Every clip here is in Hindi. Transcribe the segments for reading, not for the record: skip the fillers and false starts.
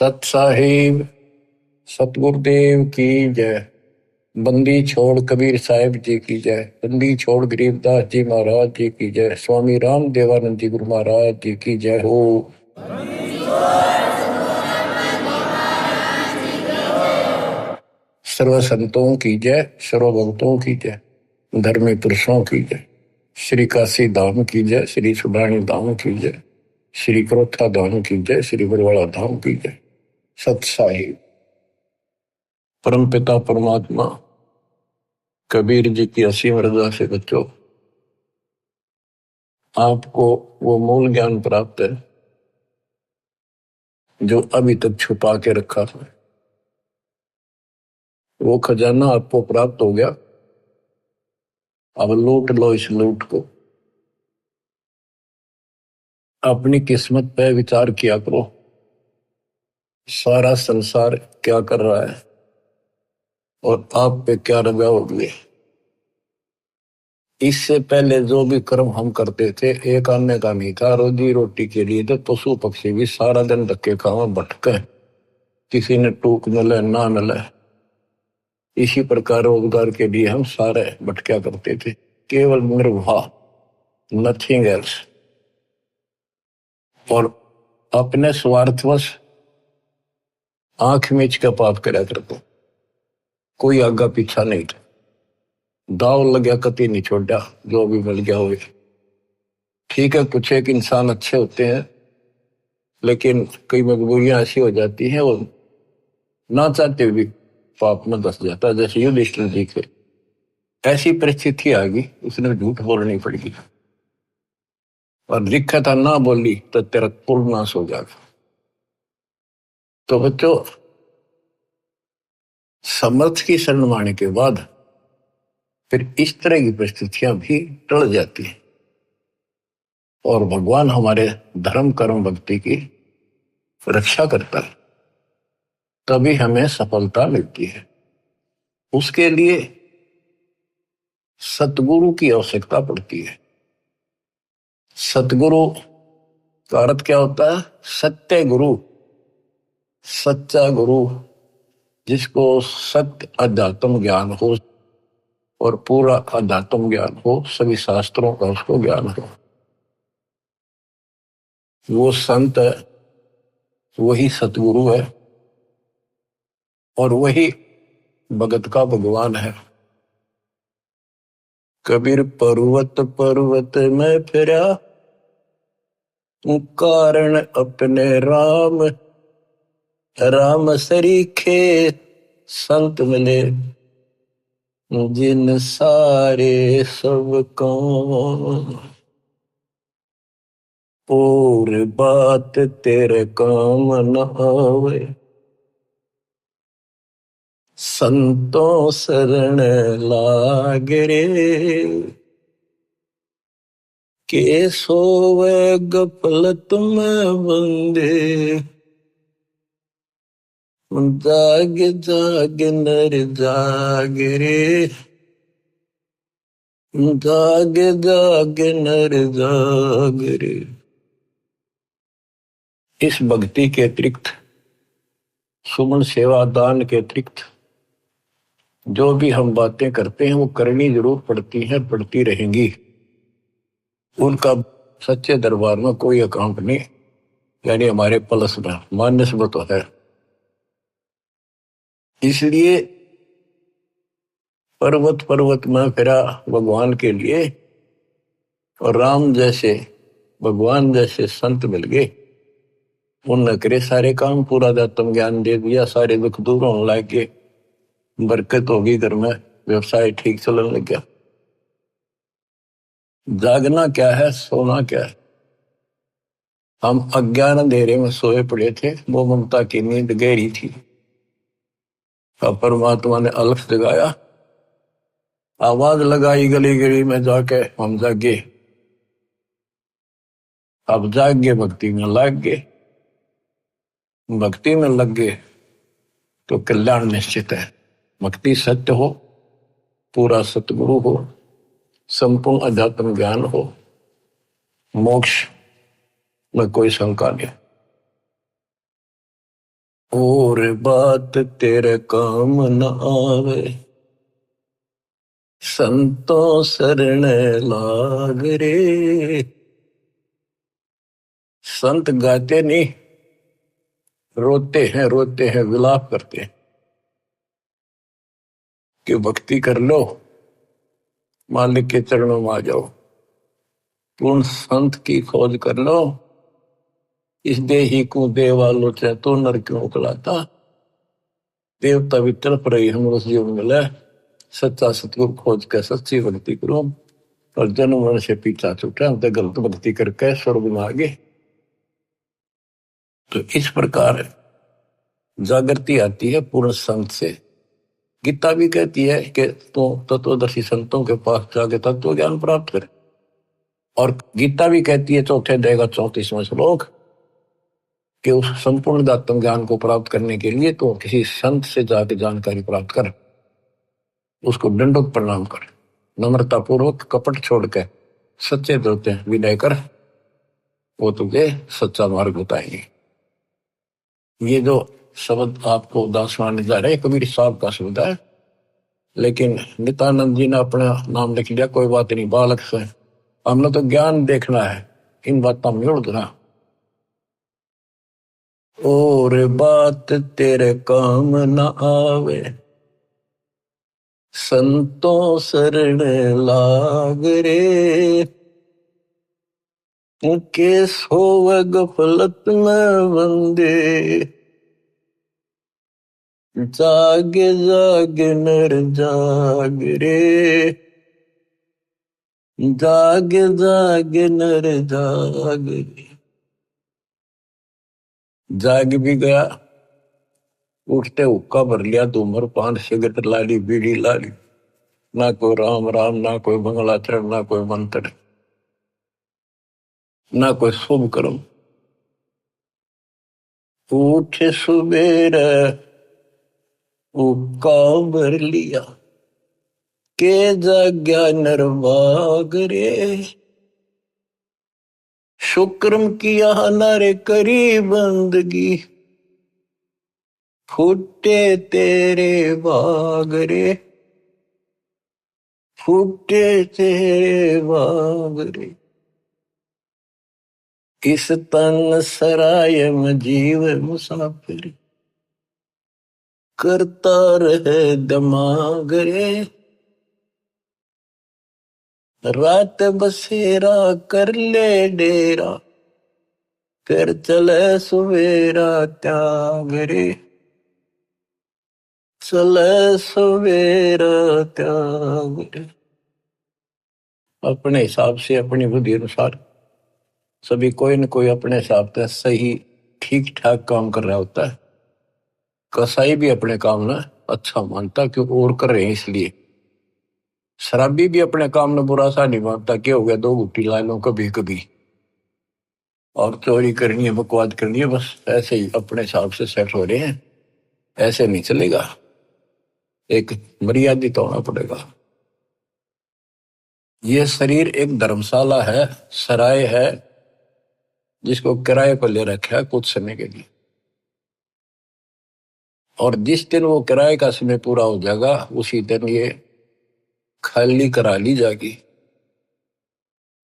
सत साहिब सतगुरुदेव की जय। बंदी छोड़ कबीर साहिब जी की जय। बंदी छोड़ गरीबदास जी महाराज जी की जय। स्वामी राम देवानंद जी गुरु महाराज जी की जय हो। सर्व संतों की जय, सर्व भक्तों की जय, धर्मी पुरुषों की जय। श्री काशी धाम की जय, श्री सुब्राणी धाम की जय, श्री क्रोथा धाम की जय, श्री बरवाड़ा धाम की जय। सत साहिब परम पिता परमात्मा कबीर जी की असीम रजा से बच्चों, आपको वो मूल ज्ञान प्राप्त है जो अभी तक छुपा के रखा है। वो खजाना आपको प्राप्त हो गया। अब लूट लो इस लूट को। अपनी किस्मत पे विचार किया करो, सारा संसार क्या कर रहा है और आप पे क्या रजा होगी। इससे पहले जो भी कर्म हम करते थे, एक आने का नहीं था, रोजी रोटी के लिए तो पशु पक्षी भी सारा दिन धक्के खावा भटके, किसी ने टूक मिले ना मिले। इसी प्रकार रोजगार के लिए हम सारे भटका करते थे, केवल निर्वाह, नथिंग एल्स। और अपने स्वार्थवश आंख मीच के पाप करया करते, कोई आगा पीछा नहीं था। दाव लग्या कति नहीं छोड़ा, जो भी मिल गया हो। ठीक है, कुछ एक इंसान अच्छे होते हैं, लेकिन कई मजबूरियां ऐसी हो जाती हैं, वो ना चाहते हुए पाप में धस जाता है। जैसे युधिष्ठिर जी के ऐसी परिस्थिति आ गई, उसने झूठ बोलनी पड़ेगी और लिखा था ना बोली तो तेरा कुल नाश हो जाएगा। तो बच्चों, समर्थ की शरण माने के बाद फिर इस तरह की परिस्थितियां भी टल जाती हैं और भगवान हमारे धर्म कर्म भक्ति की रक्षा करता है, तभी हमें सफलता मिलती है। उसके लिए सतगुरु की आवश्यकता पड़ती है। सतगुरु का अर्थ क्या होता है? सत्य गुरु, सच्चा गुरु, जिसको सत्य अध्यात्म ज्ञान हो और पूरा अध्यात्म ज्ञान हो, सभी शास्त्रों का उसको ज्ञान हो। वो संत है, वही सतगुरु है और वही भगत का भगवान है। कबीर पर्वत पर्वत में फिरा, कारण अपने राम, राम सरीखे संत मिले, जिन सारे सब काम, और बात तेरे काम न आवे, संतों शरण लाग रे, के सोवे गफलत में बंदे, जाग जाग नर जाग रे, जाग जाग नर जाग रे। इस भक्ति के अतिरिक्त, सुमन सेवा दान के अतिरिक्त जो भी हम बातें करते हैं वो करनी जरूर पड़ती हैं, पड़ती रहेंगी। उनका सच्चे दरबार में कोई अकाउंट नहीं, यानी हमारे प्लस में माइनस में तो है। इसलिए पर्वत पर्वत में फिरा भगवान के लिए, और राम जैसे भगवान जैसे संत मिल गए, उनने करे सारे काम, पूरा आत्म ज्ञान दे दिया, सारे दुख दूर होने लग गए, बरकत होगी घर में, व्यवसाय ठीक चलने लग गया। जागना क्या है, सोना क्या है? हम अज्ञान अंधेरे में सोए पड़े थे, वो ममता की नींद गहरी थी। अब परमात्मा ने अलख जगाया, आवाज लगाई गली गली में जाके, हम जागे। अब जाग गए, भक्ति में लग गए। भक्ति में लग गए तो कल्याण निश्चित है। भक्ति सत्य हो, पूरा सतगुरु हो, संपूर्ण अध्यात्म ज्ञान हो, मोक्ष में कोई शंका नहीं। और बात तेरे काम न आवे, संतों शरण लाग रे। संत गाते नहीं, रोते हैं, विलाप करते हैं कि भक्ति कर लो, मालिक के चरणों में आ जाओ। पूर्ण संत की खोज कर लो, इस देही को देवा लोचे तो नर क्यों उकलाता। देवता भी तड़प रही हम उस जीवन मिले, सच्चा सतगुरु खोज के सच्ची भक्ति करो। और जन्म मरण से पीछा छूटा, हम तो गलत भक्ति करके स्वर्ग में आ गए। तो इस प्रकार जागृति आती है पूर्ण संत से। गीता भी कहती है कि तो तत्वदर्शी संतों के पास जाके तत्व ज्ञान प्राप्त करे। और गीता भी कहती है चौथे अध्याय का 34वां श्लोक कि उस संपूर्ण आत्म ज्ञान को प्राप्त करने के लिए तो किसी संत से जाके जानकारी प्राप्त कर, उसको दंडोत प्रणाम कर, नम्रता पूर्वक कपट छोड़ के सच्चे दोते विनय कर, वो तुझे सच्चा मार्ग बताएंगे। ये जो शब्द आपको दासवान जा रहे कबीर साहब का शब्द है, लेकिन नित्यानंद जी ने अपना नाम लिख लिया, कोई बात नहीं, बालक से हमने तो ज्ञान देखना है, इन बातों में उड़ना। और बात तेरे काम न आवे, संतों शरण लाग रे। के सोव गफलत में बंदे, जागे जागे नर जाग रे। जागे जागे नर जाग रे। जाग भी गया, उठते हुक्का भर लिया, धूम्रपान सिगरेट लाली, बीड़ी लाली, ना कोई राम राम, ना कोई मंगलाचरण, ना कोई मंत्र, ना कोई शुभ कर्म। उठ सुबेर हुक्का भर लिया, के जाग्या नरवाग रे। शुक्रम किया नर करी बंदगी, फूटे तेरे बाग रे। फूटे तेरे बाग रे। इस तन सराय में जीव मुसाफिर, करता रहे दिमाग रे। रात बसेरा कर ले डेरा, फिर चले सवेरा त्याग रे। चले सवेरा त्याग रे। अपने हिसाब से, अपनी बुद्धि अनुसार सभी कोई न कोई अपने हिसाब से सही ठीक ठाक काम कर रहा होता है। कसाई भी अपने काम ना अच्छा मानता क्योंकि और कर रहे हैं इसलिए। शराबी भी अपने काम में बुरा सा नहीं मानता, क्या हो गया, दो गुट्टी ला लो कभी कभी, और चोरी करनी है, बकवाद करनी है, बस ऐसे ही अपने हिसाब से सेट हो रहे हैं। ऐसे नहीं चलेगा, एक मर्यादित होना पड़ेगा। ये शरीर एक धर्मशाला है, सराय है, जिसको किराए पर ले रखा है कुछ समय के लिए। और जिस दिन वो किराए का समय पूरा हो जाएगा, उसी दिन ये खाली करा ली जाएगी।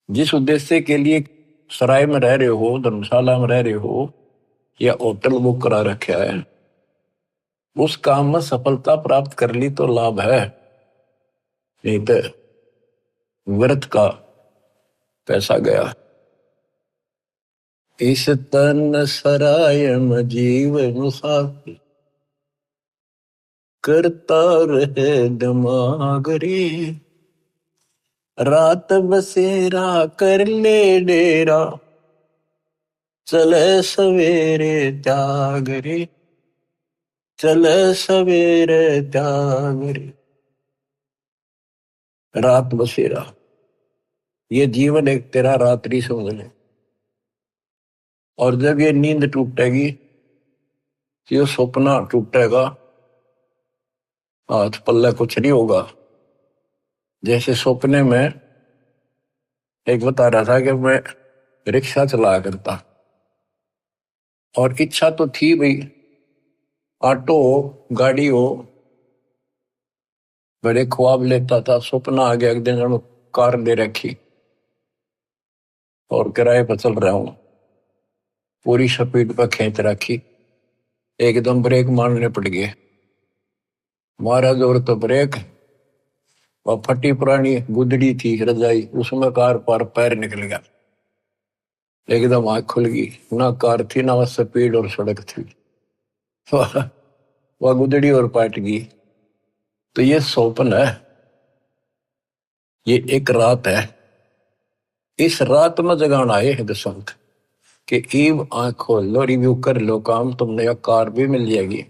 जिस उद्देश्य के लिए सराय में रह रहे हो, धर्मशाला में रह रहे हो, या होटल बुक करा रखा है, उस काम में सफलता प्राप्त कर ली तो लाभ है, नहीं तो व्यर्थ का पैसा गया। इस तन सराय में जीव मुसाफिर, करता रहे दिमाग रे। रात बसेरा कर ले डेरा, चले सवेरे त्याग रे। चले सवेरे त्याग रे। रात बसेरा, ये जीवन एक तेरा रात्रि समझ ले। और जब ये नींद टूटेगी, ये सपना टूटेगा, हाथ पल्ले कुछ नहीं होगा। जैसे सपने में एक बता रहा था कि मैं रिक्शा चलाया करता, और इच्छा तो थी भाई ऑटो हो, गाड़ी हो, बड़े ख्वाब लेता था, सपना आ गया एक दिन कार ले रखी और किराए पर चल रहा हूं, पूरी स्पीड पर खींच रखी, एकदम ब्रेक मारने पड़ गए। मारा जोर तो ब्रेक, वह फटी पुरानी गुदड़ी थी रजाई, उसमें कार पर पैर निकल गया, एकदम आंख खुल गई। ना कार थी ना वह स्पीड और सड़क थी, वह गुदड़ी और पाट गई। तो ये सौपन है, ये एक रात है। इस रात में जगाना आए है दशंक कि ईव आंख खोल लो, रिव्यू कर लो काम, तुमने यह कार भी मिल जाएगी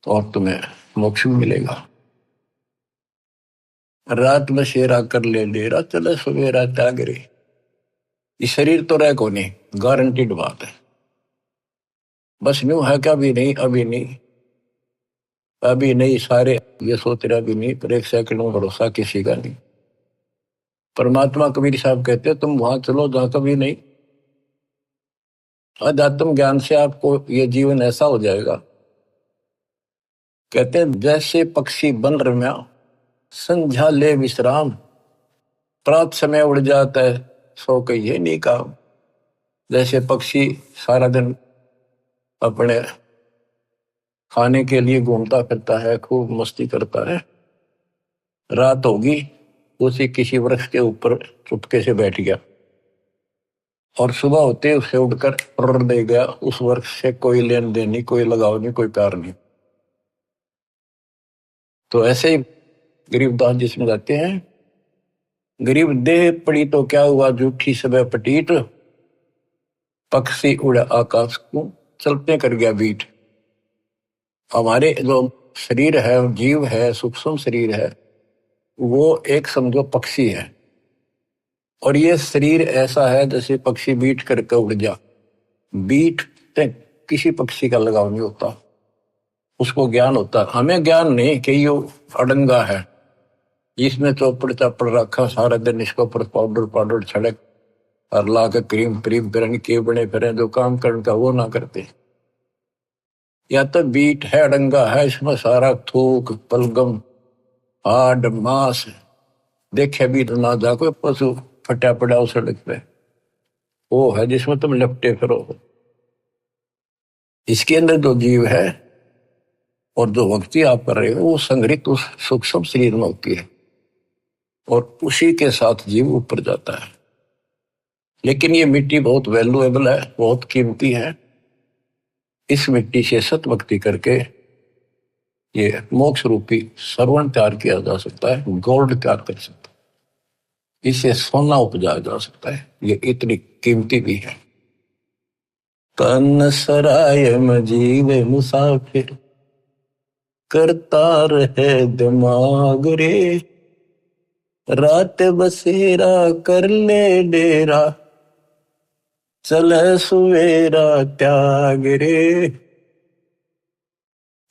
और तुम्हें मोक्ष भी मिलेगा। रात में शेरा कर ले डेरा, चले सवेरा त्यागरे। ये शरीर तो रह को नहीं, गारंटीड बात है। बस न्यू है क्या, अभी नहीं, अभी नहीं, अभी नहीं, सारे ये सोच रहे अभी नहीं, पर एक सेकंड में भरोसा किसी का नहीं। परमात्मा कबीर साहब कहते हैं तुम वहां चलो जहां कभी नहीं। अध्यात्म ज्ञान से आपको ये जीवन ऐसा हो जाएगा, कहते हैं जैसे पक्षी बन रम्या, संध्या ले विश्राम, प्रात समय उड़ जाता है, सो कहिए नहीं काम। जैसे पक्षी सारा दिन अपने खाने के लिए घूमता फिरता है, खूब मस्ती करता है, रात होगी उसी किसी वृक्ष के ऊपर चुपके से बैठ गया और सुबह होते उसे उड़कर उड़ दे गया। उस वृक्ष से कोई लेन देन नहीं, कोई लगाव नहीं, कोई प्यार नहीं। तो ऐसे ही गरीबदास जिसमें जाते हैं, गरीब देह पड़ी तो क्या हुआ, झूठी सब पटीट, पक्षी उड़ा आकाश को, चलते कर गया बीट। हमारे जो शरीर है, जीव है, सूक्ष्म शरीर है, वो एक समझो पक्षी है, और ये शरीर ऐसा है जैसे पक्षी बीट करके उड़ जा। बीट से किसी पक्षी का लगाव नहीं होता, उसको ज्ञान होता। हमें ज्ञान नहीं कि ये अड़ंगा है, इसमें चौपड़ चापड़ रखा, सारा दिन इसके ऊपर पाउडर पाउडर छड़क और ला के क्रीम क्रीम फिर के बने फिर जो काम करने का वो ना करते। या तो बीट है, अड़ंगा है, इसमें सारा थूक पलगम हाड मांस देखे भी तो ना जा, कोई पशु फटा पड़ा उस सड़क पे, वो है जिसमें तुम लपटे फिरो। इसके अंदर जो जीव है और जो भक्ति आप कर रहे हो, वो संग्रहित उस सूक्ष्म शरीर में होती है और उसी के साथ जीव ऊपर जाता है। लेकिन ये मिट्टी बहुत वैल्यूएबल है, बहुत कीमती है। इस मिट्टी से सत भक्ति करके ये मोक्ष रूपी सरवण तैयार किया जा सकता है, गोल्ड तैयार कर सकता है, इसे सोना उपजाया जा सकता है, ये इतनी कीमती भी है। तन सराय में जीव मुसाफिर, करता रहे दिमाग रे, रात बसेरा कर ले डेरा, चले सवेरा त्याग रे,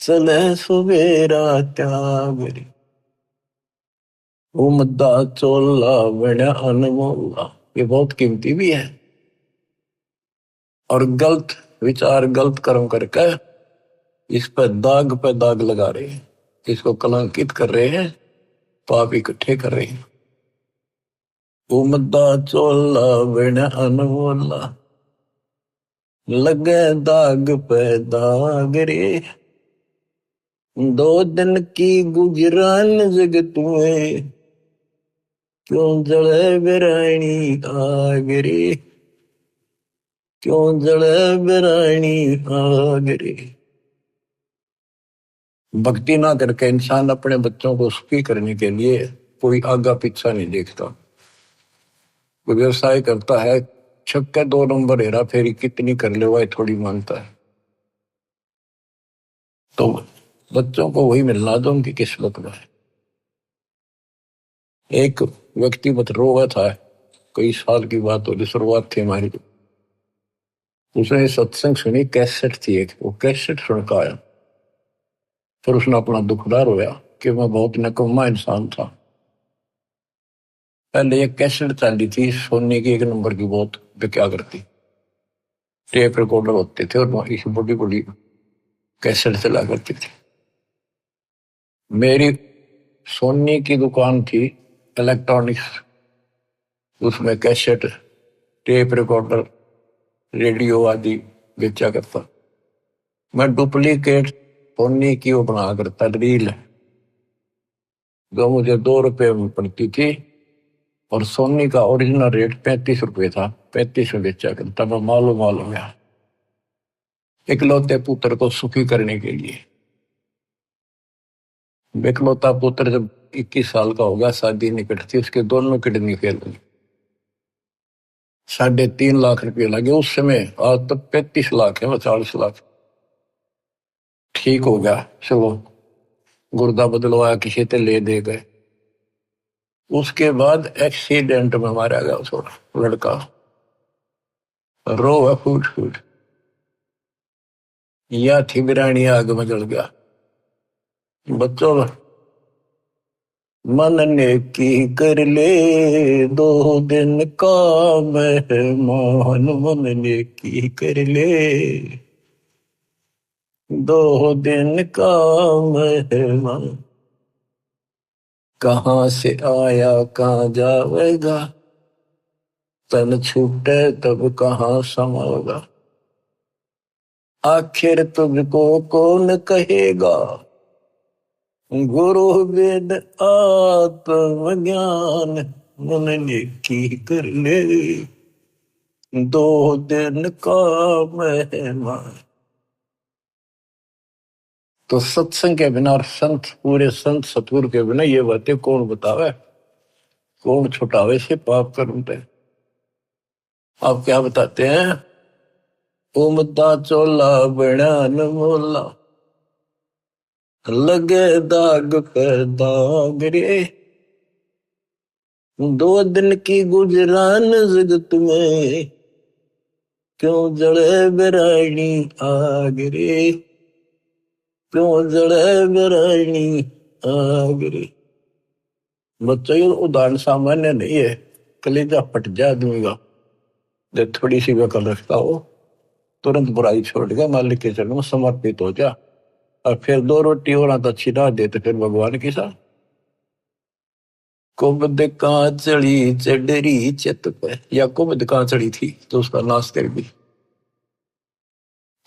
चले सवेरा त्याग रे। उमदा चोला बड़ा अनमोला, ये बहुत कीमती भी है। और गलत विचार गलत कर्म करके इस पे दाग लगा रहे हैं, इसको कलंकित कर रहे हैं, पाप इकट्ठे कर रहे हैं। उमदा चोला बड़ा अनमोला, लगे दाग पे दाग रे, दो दिन की गुजरान जगत में, क्यों जले बिरानी आग रे, क्यों जले बिरानी आग रे। भक्ति ना करके इंसान अपने बच्चों को सुखी करने के लिए कोई आगा पीछा नहीं देखता। कोई व्यवसाय करता है, छक्के 2 नंबर हेरा फेरी कितनी कर ले वह थोड़ी मानता है। तो बच्चों को वही मिलना जो उनकी किस्मत में है। एक व्यक्ति मत रोगा था, कई साल की बात हो, शुरुआत थी हमारी, उसने सत्संग सुनी, कैसेट थी एक, वो कैसेट सुन का आया, फिर उसने अपना दुखदार होया कि मैं बहुत नकम्मा इंसान था। पहले एक कैसेट चली थी सोने की, 1 नंबर की, बहुत क्या करती, टेप रिकॉर्डर होते थे और इस बड़ी बड़ी कैसेट चला करती थी। मेरी सोनी की दुकान थी इलेक्ट्रॉनिक्स, उसमें कैसेट, टेप रिकॉर्डर, रेडियो आदि बेचा करता। मैं डुप्लीकेट सोनी की वो बना करता रील, जो मुझे 2 रुपए में पड़ती थी, और सोनी का ओरिजिनल रेट 35 रुपए था। 35 में बेचा करता मैं, मालूम हो गया। इकलौते पुत्र को सुखी करने के लिए। इकलौता पुत्र जब 21 साल का होगा, शादी निकट थी, उसके दोनों किडनी फेल हुई। 3.5 लाख रुपये लगे उस समय। आज तो 35 लाख है, 40 लाख। ठीक हो गया, चलो गुर्दा बदलवाया, किसी से ले दे गए। उसके बाद एक्सीडेंट में मारा गया उसको लड़का, रो है फूट फूट। या थी बिरानी आग में जल गया। बच्चों, मन ने की कर ले 2 दिन का मेहमान, मन ने की कर ले 2 दिन का मेहमान। कहाँ से आया कहाँ जाएगा, तन छूटे तब कहाँ समाएगा। आखिर तुझको कौन कहेगा, गुरु वेद आत्मज्ञान। मन ने की कर ले 2 दिन का मेहमान। तो सत्संग के बिना और संत, पूरे संत सतगुरु के बिना ये बातें कौन बतावे, कौन छुटावे से पाप कर्म पे। आप क्या बताते हैं, उमदा चोला बना न मोला, लगे दाग पे दाग रे। 2 दिन की गुजरान जगत में, क्यों जड़े बिरानी आग रे, क्यों जड़े बिरानी आग रे। बच्चों, ये उदाहरण सामान्य नहीं है, कलेजा फट जाए आदमी का। जब थोड़ी सी वकल रखता हो, तुरंत बुराई छोड़ के मालिक के चरणों में समर्पित हो जा, और फिर 2 रोटी और तो छिड़ा दे, तो फिर भगवान की साथ। कुबद कांचड़ी चढ़ी चित पे, या कुबद कांचड़ी थी तो उसका नाश कर दी।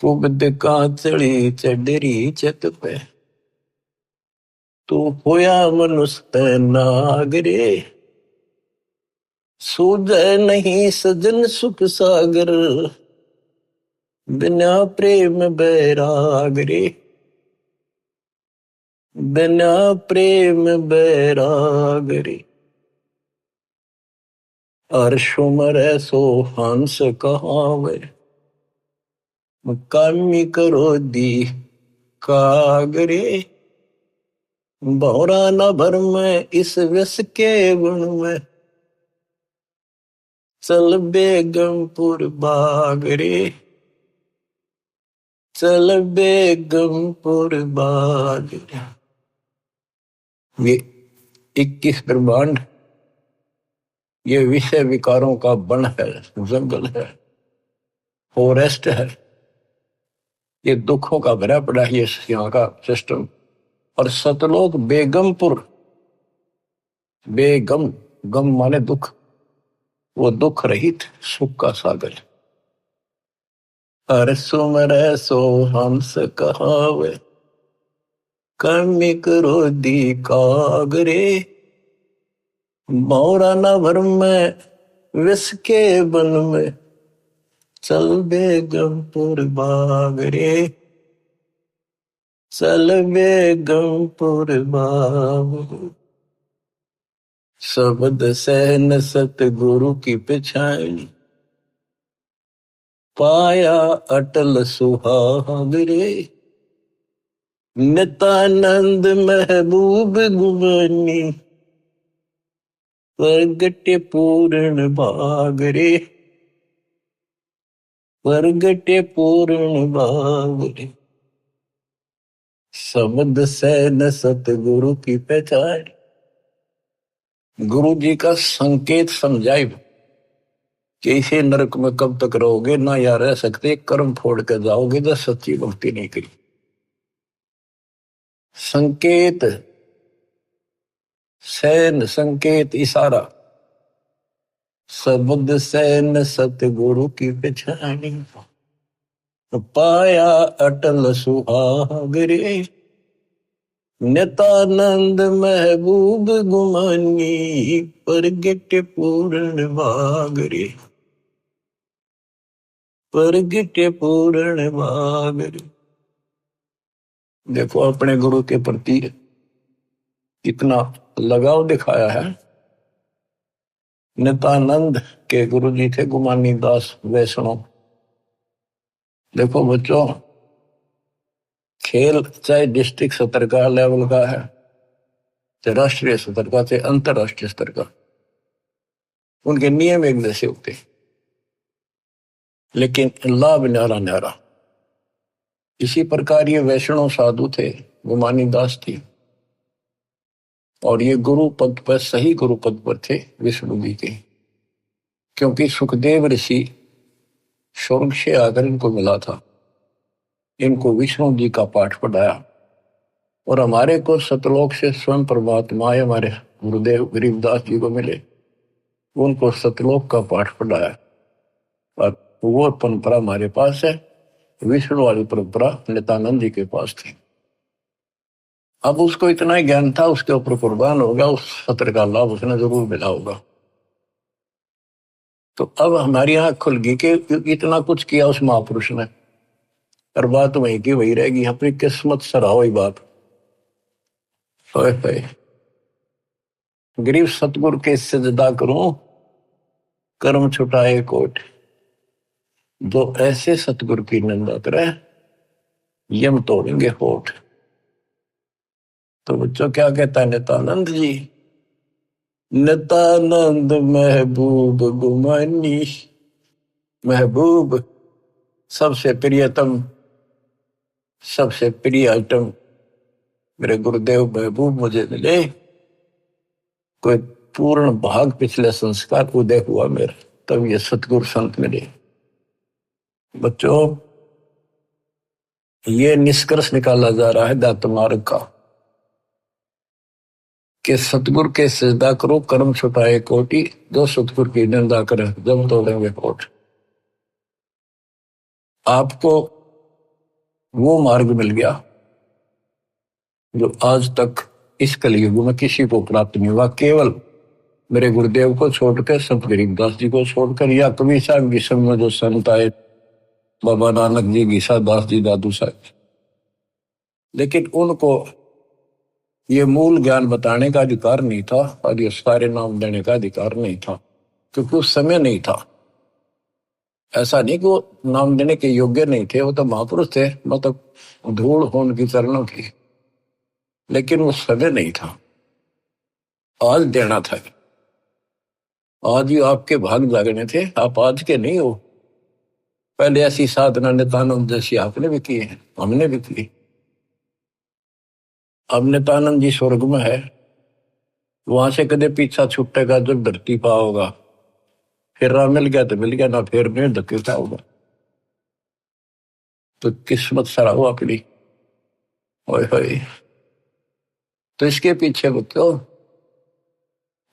कुबद कांचड़ी चढ़ी चित पे, तू होया मनुष्य नागरे। सूझे नहीं सजन सुख सागर, बिना प्रेम बैराग रे, बिना प्रेम बैराग रे। अर्शुमर सो हंस कहावे, कामी करो दी कागरे। भौरा न भर में इस विष के गुण में, चल बेगमपुर बागरे, चल बेगमपुर बागरे। ये 21 ब्रह्मांड, ये विषय विकारों का वन है, जंगल है, फॉरेस्ट है। ये दुखों का भरा पड़ा है ये यहाँ का सिस्टम। और सतलोक बेगमपुर, बेगम, गम माने दुख, वो दुख रहित सुख का सागर। हर सुमर सो हंस कहावे, कर्मी करो दी कागरे। मौरा न भर में विष के बन में, चल बेगमपुर बागरे, चल बेगमपुर बागरे। शब्द सहन सतगुरु की पिछाड़ी, पाया अटल सुहागरे। नित्यानंद महबूब गुमानी, प्रगटे पूर्ण बागरे, प्रगटे पूर्ण बागरे। शब्द सहन सतगुरु की पहचान, गुरु जी का संकेत समझाए कि इसे नरक में कब तक रहोगे, ना या रह सकते, कर्म फोड़ कर जाओगे तो सच्ची भक्ति नहीं करी। संकेत सैन संकेत इशारा, शब्द सैन सतगुरु की पहचानी, पाया अटल सुहाग रे, नितानंद महबूब गुमानी, परगट पूर्ण भाग रे, परगट पूर्ण भाग रे। देखो अपने गुरु के प्रति कितना लगाव दिखाया है। नितानंद के गुरु जी थे गुमानी दास वैष्णव। देखो बच्चों, खेल चाहे डिस्ट्रिक्ट स्तर का लेवल का है, चाहे राष्ट्रीय स्तर का, चाहे अंतरराष्ट्रीय स्तर का, उनके नियम एक जैसे होते, लेकिन लाभ न्यारा न्यारा। इसी प्रकार ये वैष्णव साधु थे, गुमानी दास थी, और ये गुरु पद पर, सही गुरु पद पर थे विष्णु जी के, क्योंकि सुखदेव ऋषि स्वर्ग से आकर इनको मिला था, इनको विष्णु जी का पाठ पढ़ाया, और हमारे को सतलोक से स्वयं परमात्मा हमारे गुरुदेव गरीबदास जी को मिले, उनको सतलोक का पाठ पढ़ाया, और वो परंपरा हमारे पास है। विष्णु वाली परंपरा नित्यानंद जी के पास थी। अब उसको इतना ही ज्ञान था, उसके ऊपर कुर्बान हो गया, उस सत्र का लाभ उसने जरूर मिला होगा। तो अब हमारी आंख खुल गई कि इतना कुछ किया उस महापुरुष ने, और बात वहीं की वही रहेगी। अपनी किस्मत सराहो ही बात। गरीब सतगुरु के सजदा करूं, कर्म छुटाए कोट, जो ऐसे सतगुरु की निंदा करे यम तोड़ेंगे होठ। तो बच्चों क्या कहता है नित्यानंद जी, नित्यानंद महबूब गुमानी, महबूब सबसे प्रियतम, सबसे प्रिय आइटम मेरे गुरुदेव महबूब मुझे मिले। कोई पूर्ण भाग पिछले संस्कार उदय हुआ मेरा, तब ये सतगुरु संत मिले। बच्चों, ये निष्कर्ष निकाला जा रहा है दात मार्ग का कि सतगुरु के सजदा करो, कर्म छुटाए कोटि, जो सतगुरु की निंदा करे जब तोड़ेंगे कोट। आपको वो मार्ग मिल गया जो आज तक इस कलयुग में किसी को प्राप्त नहीं हुआ, केवल मेरे गुरुदेव को छोड़कर, संत गरीबदास जी को छोड़कर, या कबीर साहब की संग में जो संत आए, बाबा नानक जी, गीसा दास जी, दादू साहब, लेकिन उनको ये मूल ज्ञान बताने का अधिकार नहीं था, और ये सारे नाम देने का अधिकार नहीं था, क्योंकि उस समय नहीं था। ऐसा नहीं कि वो नाम देने के योग्य नहीं थे, वो तो महापुरुष थे, मतलब धूल हो उनकी चरणों की, लेकिन वो समय नहीं था। आज देना था, आज ही आपके भाग जागने थे, आप आज के नहीं हो। पहले ऐसी साधना नित्यानंद जैसी आपने भी की है, हमने भी की। अब नित्यानंद जी स्वर्ग में है, वहां से कदे पीछा छूटेगा जब धरती पा होगा, फिर राह मिल गया तो मिल गया, ना फिर नहीं धकेता होगा। तो किस्मत सरा हो अपनी। ओए होए, तो इसके पीछे बच्चों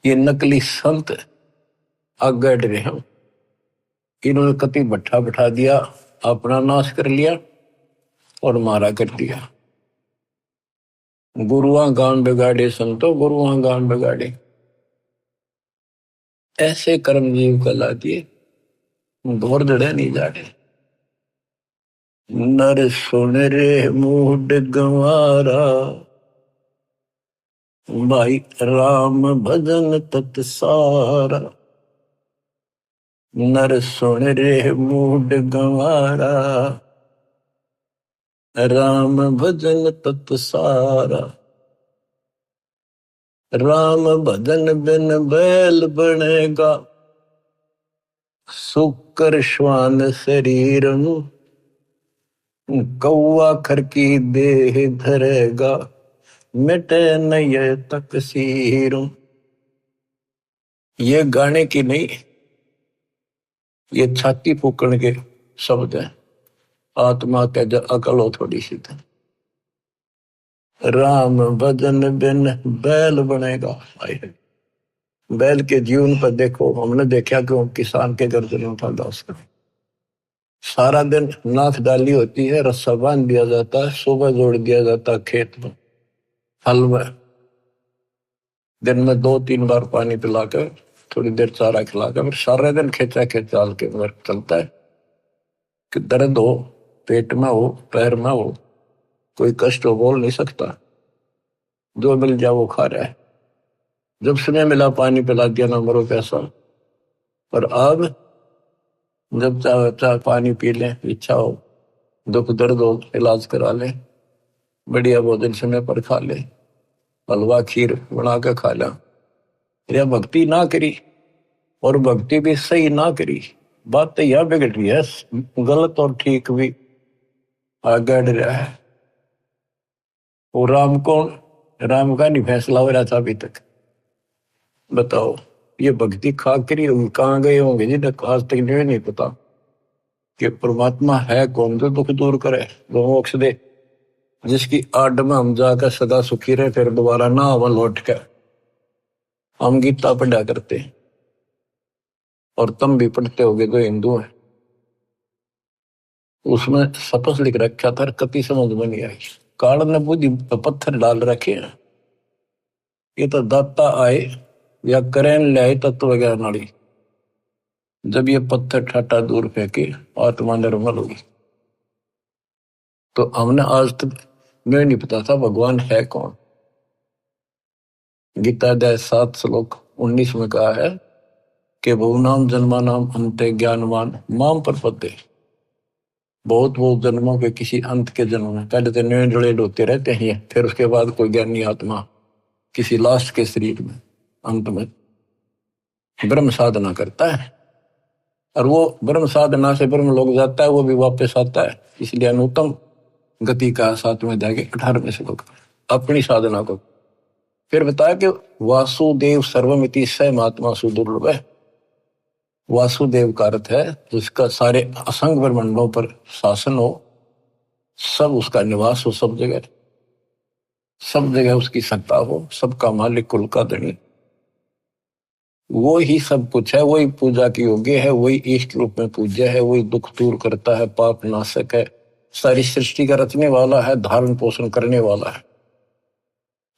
ये नकली संत आगे रहे हैं, इन्होंने कति भट्ठा बैठा दिया, अपना नाश कर लिया और मारा कर दिया। गुरुआ गान बिगाड़े संतो, गुरुआ गान बिगाड़े, ऐसे कर्म जीव कला दिए, घोर जड़े नहीं जाड़े। नर सुन रे मूड गंवारा, भाई राम भजन तत सारा। नर सुन रे मूड गंवारा, राम भजन तत सारा। राम भजन बिन बैल बनेगा, सुकर श्वान शरीर, कौआ खर की देह धरेगा, मिटे नय तकसीर। ये गाने की नहीं, ये छाती फूकण के शब्द हैं। आत्मा के जो अकल हो थोड़ी सी, राम भजन बिन बैल बनेगा। बैल के जीवन पर देखो, हमने देखा कि वो किसान के गर्दन में था उसका सारा दिन नाथ डाली होती है, रस्सा बांध दिया जाता है, सुबह जोड़ दिया जाता है खेत में, हल में, दिन में 2-3 बार पानी पिलाकर, थोड़ी देर चारा खिलाकर, फिर सारे दिन खेचा खेचाल के मगर चलता है कि दर्द हो, पेट में हो, पैर में हो, कोई कष्ट हो, बोल नहीं सकता, जो मिल जाए वो खा रहा है। जब समय मिला पानी पिला दिया, ना मरो पैसा। पर अब जब चाहे चाहे पानी पी लें, इच्छा हो, दुख दर्द हो, इलाज करा लें, बढ़िया भोजन समय पर खा ले, हलवा खीर बना के खा लिया, या भक्ति ना करी, और भक्ति भी सही ना करी, बात तो यह बिगड़ रही है, गलत और ठीक भी आगे रहा है। वो राम कौन, राम का नहीं फैसला हो रहा था अभी तक। बताओ, ये भक्ति खा करी होगी, कहाँ गए होंगे जिन्हें आज तक नहीं पता कि परमात्मा है कौन, जो दुख दूर करे, जो मोक्ष दे, जिसकी आड़ में हम जाकर सदा सुखी रहे, फिर दोबारा ना अवल लौट कर। हम गीता पढ़ा करते हैं, और तुम भी पढ़ते होगे जो हिंदू है, उसमें सपस लिख रखा था, कति समझ में नहीं आई। काल ने बुद्धि पत्थर डाल रखे हैं, ये तो दाता आए या करें ले आए तत्व ज्ञान नाली, जब ये पत्थर ठाटा दूर फेंके आत्मा निर्मल होगी। तो हमने आज तक मैं नहीं पता था भगवान है कौन। गीता अध्याय 7 श्लोक 19 में कहा है कि बहुनाम जन्मानाम अन्ते ज्ञानवान माम प्रपद्ये। बहुत जन्मों के किसी अंत के जन्म में, पहले तो नए जुड़े होते रहते हैं, फिर उसके बाद कोई ज्ञानी आत्मा किसी लास्ट के शरीर में अंत में ब्रह्म साधना करता है, और वो ब्रह्म साधना से ब्रह्म लोग जाता है, वो भी वापस आता है। इसलिए अनुत्तम गति का 7वें अध्याय के 18वें श्लोक अपनी साधना को फिर बताया कि वासुदेव सर्वमिति स महात्मा सुदुर्लभ है। वासुदेव का अर्थ है जिसका सारे असंग ब्रह्मांडों पर शासन हो, सब उसका निवास हो, सब जगह उसकी सत्ता हो, सबका मालिक, कुल का धनी, वो ही सब कुछ है, वही पूजा की योग्य है, वही इष्ट रूप में पूज्य है, वही दुख दूर करता है, पाप नाशक है, सारी सृष्टि का रचने वाला है, धारण पोषण करने वाला है,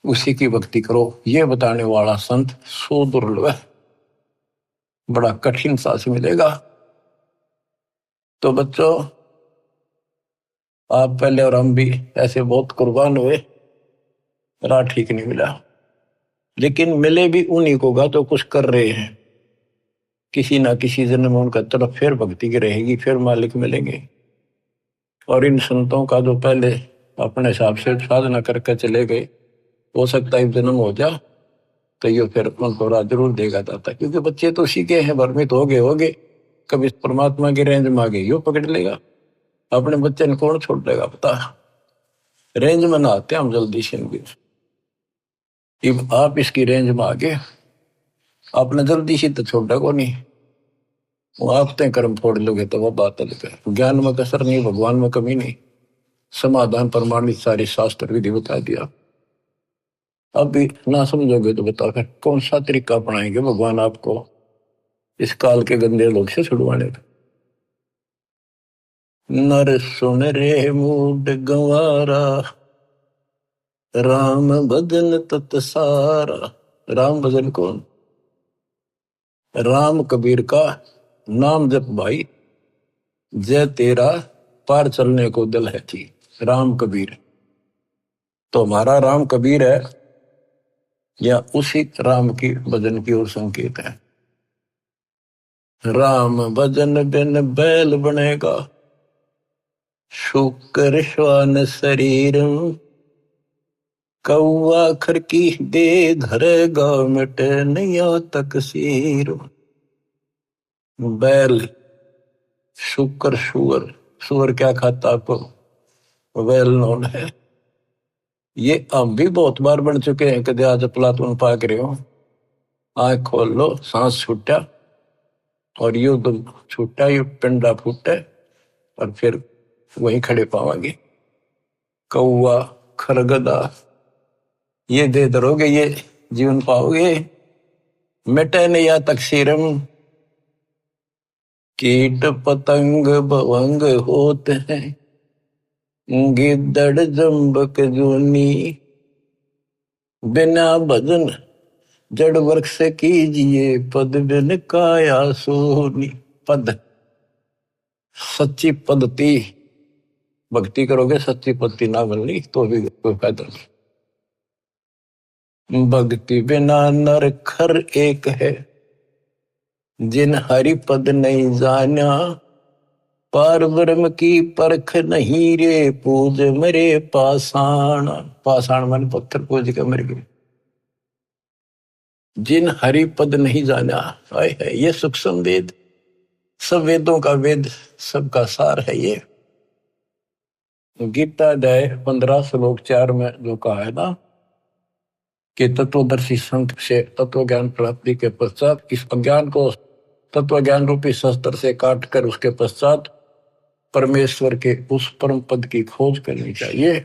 उसी की भक्ति करो, ये बताने वाला संत सुदुर्लभ है, बड़ा कठिन सांस मिलेगा। तो बच्चों, आप पहले और हम भी ऐसे बहुत कुर्बान हुए, राह ठीक नहीं मिला, लेकिन मिले भी उन्हीं को गा तो कुछ कर रहे हैं, किसी ना किसी जन्म में उनका तरफ फिर भक्ति की रहेगी, फिर मालिक मिलेंगे। और इन संतों का जो पहले अपने हिसाब से साधना करके चले गए, हो सकता है जन्म हो जा तो ये फिर उनको राह जरूर देगा दाता, क्योंकि बच्चे तो सीखे हैं, भ्रमित हो गए, कभी परमात्मा की रेंज में आ गए यो पकड़ लेगा, अपने बच्चे ने कौन छोड़ देगा पता। रेंज में ना आते हम जल्दी से, आप इसकी रेंज में आ गए, आपने जल्दी से तो छोड़ा को नहीं, वो आप तय कर्म फोड़ लोगे तो वह बात अलग है। ज्ञान में कसर नहीं, भगवान में कमी नहीं, समाधान प्रमाणित सारे शास्त्र विधि बता दिया। अब भी ना समझोगे तो बताओ फिर कौन सा तरीका अपनाएंगे भगवान आपको इस काल के गंदे लोग से छुड़वाने का। नर सुन रे मूड गंवारा, राम भजन तत सारा। राम भजन कौन? राम कबीर का नाम जप भाई, जय तेरा पार चलने को दिल है थी। राम कबीर तो हमारा राम कबीर है, या उसी राम की भजन की ओर संकेत है। राम भजन बिन बैल बनेगा, शुक्र श्वान शरीर, कौआ खर की दे धरेगा, मिटे नैया तक सीर। बैल, शुक्र, सुअर, सुअर क्या खाता आपको वेल नोन है। ये हम भी बहुत बार बन चुके हैं, कदे आज प्लातून पाक रहे हो, आंख खोल लो, सांस छूटा और यू तो छूटा, यू पिंडा फूटा, और फिर वहीं खड़े पावांगे। कौआ, खरगदा, ये दे दरोगे ये जीवन पाओगे। मिटे न या तकसीरम, कीट पतंग भवंग होते हैं, गिद्दड़ जम्बक जूनी, बिना भजन जड़ वृक्ष से कीजिए, पद बिन काया सोनी। पद, सच्ची पद्धति, भक्ति करोगे सच्ची पद्धति ना मिलनी तो भी कोई फायदा नहीं। भक्ति बिना नर खर एक है, जिन हरि पद नहीं जाना, पार ब्रह्म की परख नहीं रे, पूज मरे पाषाण। पाषाण मन पत्थर पूज के मर गए। जिन हरि पद नहीं जाना, है ये सूक्ष्म वेद, सब वेदों का वेद, सबका सार है ये। गीता अध्याय 15 श्लोक 4 में जो कहा है ना कि तत्वदर्शी संत से तत्व ज्ञान प्राप्ति के पश्चात इस अज्ञान को तत्व ज्ञान रूपी शस्त्र से काट कर उसके पश्चात परमेश्वर के उस परम पद की खोज करनी चाहिए।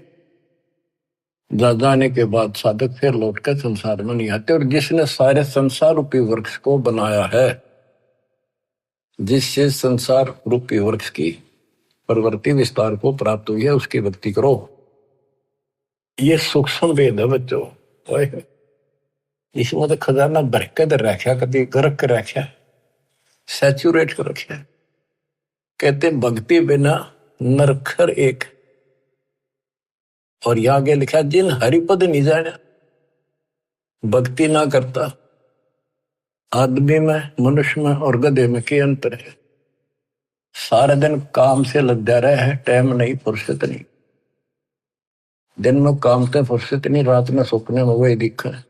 जाने के बाद साधक फिर लौटकर संसार में नहीं आते। और जिसने सारे संसार रूपी वृक्ष को बनाया है, जिससे संसार रूपी वृक्ष की प्रवृत्ति विस्तार को प्राप्त हुई है, उसकी भक्ति करो। ये सूक्ष्म वेद है बच्चों। इसमें तो खजाना बरकत रखा, कभी गर्क रखा, सैचुरेट कर रखा। कहते भक्ति बिना नरखर एक। और यहां आगे लिखा जिन हरिपद नहीं जाना, भक्ति ना करता। आदमी में, मनुष्य में और गधे में क्या अंतर है? सारा दिन काम से लद्या रहे है, टाइम नहीं, फुर्सत नहीं। दिन में काम से फुर्सत नहीं, रात में सपने में वही दिखा है।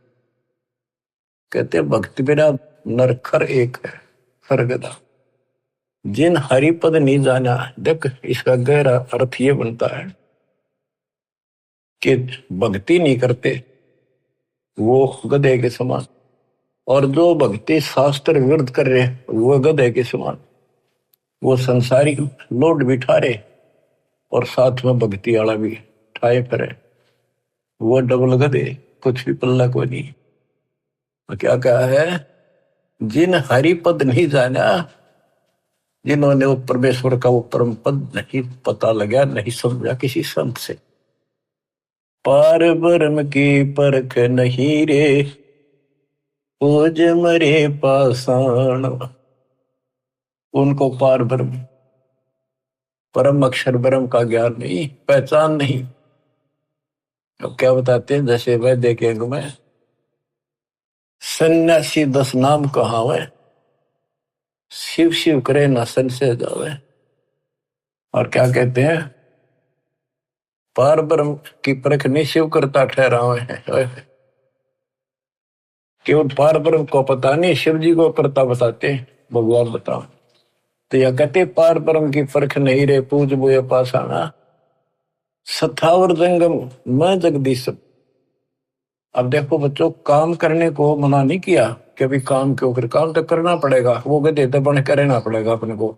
कहते भक्ति बिना नरखर एक है, सरगदा। जिन हरिपद नहीं जाना, देख इसका गहरा अर्थ ये बनता है कि भक्ति नहीं करते वो गधे के समान, और जो भक्ति शास्त्र विरुद्ध कर रहे वो गधे के समान। वो संसारिक लोड बिठा रहे और साथ में भक्ति वाला भी ठाए करे, वो डबल गधे, कुछ भी पल्ला को नहीं। तो क्या कहा है? जिन हरिपद नहीं जाना, जिन्होंने वो परमेश्वर का वो परम पद नहीं पता लगा, नहीं समझा किसी संत से। पार ब्रह्म की परख नहीं रे, पूज मरे पाषाण। उनको पार ब्रह्म, परम अक्षर ब्रह्म का ज्ञान नहीं, पहचान नहीं। अब क्या बताते हैं? जैसे वह देखेंगे मैं सन्यासी 10 नाम कहावे, शिव शिव करे न संशय जावे। और क्या कहते हैं? पार ब्रह्म की परख नहीं शिव करता ठहरावे है। केवल पार ब्रह्म को पता नहीं, शिव जी को करता बताते हैं, भगवान बताओ। तो यह कहते पार ब्रह्म की परख नहीं रे, पूज बोए पाषाणा। सथावर जंगम मैं जगदीश। अब देखो बच्चों, काम करने को मना नहीं किया कि अभी काम क्यों कर, काम तो करना पड़ेगा, वो गधे तो बन करना पड़ेगा अपने को।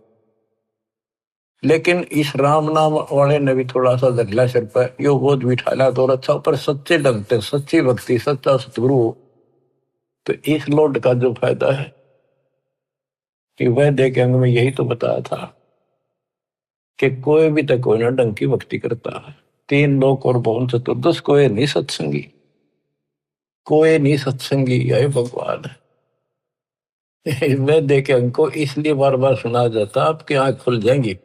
लेकिन इस राम नाम वाले ने भी थोड़ा सा धरला सिर पर, यो बोझ बिठाला तो अच्छा, पर सच्चे ढंग से सच्ची भक्ति, सच्चा सतगुरु। तो इस लोड का जो फायदा है कि वह देखे में यही तो बताया था कि कोई भी तक कोई ना ढंग की भक्ति करता है। 3 लोक और भवन चतुर्दश, कोई नहीं सत्संगी, कोई नहीं सत्संगी है भगवान। वह देखे हमको इसलिए बार बार सुना जाता, आपकी आंख खुल जाएंगी,